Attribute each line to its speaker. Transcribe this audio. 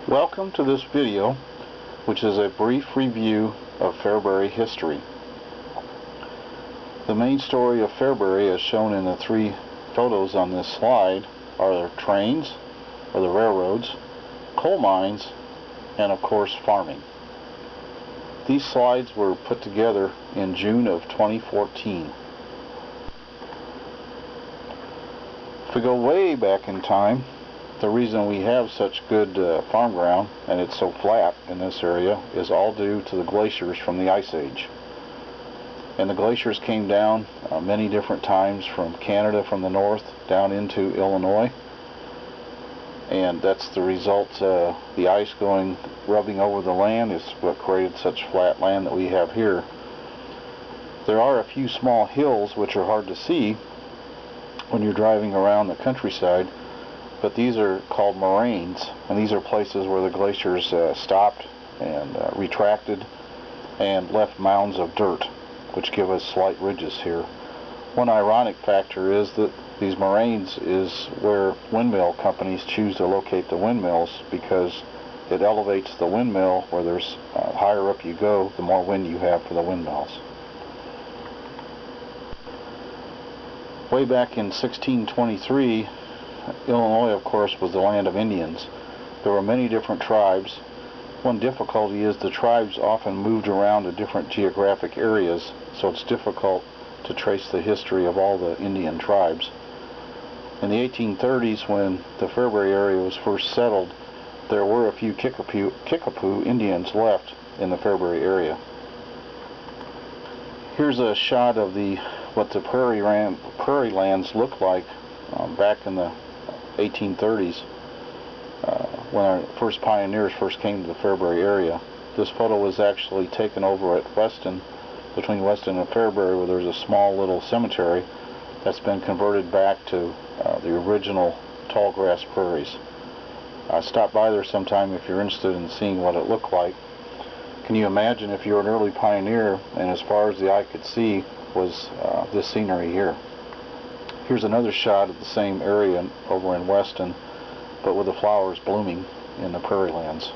Speaker 1: Welcome to this video, which is a brief review of Fairbury history. The main story of Fairbury, as shown in the three photos on this slide, are the trains, or the railroads, coal mines, and of course farming. These slides were put together in June of 2014. If we go way back in time, the reason we have such good farm ground and it's so flat in this area is all due to the glaciers from the Ice Age. And the glaciers came down many different times from Canada from the north down into Illinois, and that's the result. The ice rubbing over the land is what created such flat land that we have here. There are a few small hills which are hard to see when you're driving around the countryside, but these are called moraines, and these are places where the glaciers stopped and retracted and left mounds of dirt, which give us slight ridges here. One ironic factor is that these moraines is where windmill companies choose to locate the windmills, because it elevates the windmill where there's higher up you go, the more wind you have for the windmills. Way back in 1623, Illinois, of course, was the land of Indians. There were many different tribes. One difficulty is the tribes often moved around to different geographic areas, so it's difficult to trace the history of all the Indian tribes. In the 1830s, when the Fairbury area was first settled, there were a few Kickapoo Indians left in the Fairbury area. Here's a shot of what the Prairie Lands looked like back in the 1830s, when our first pioneers first came to the Fairbury area. This photo was actually taken over at Weston, between Weston and Fairbury, where there's a small little cemetery that's been converted back to the original tall grass prairies. Stop by there sometime if you're interested in seeing what it looked like. Can you imagine if you're an early pioneer and as far as the eye could see was this scenery here? Here's another shot of the same area over in Weston, but with the flowers blooming in the Prairie Lands.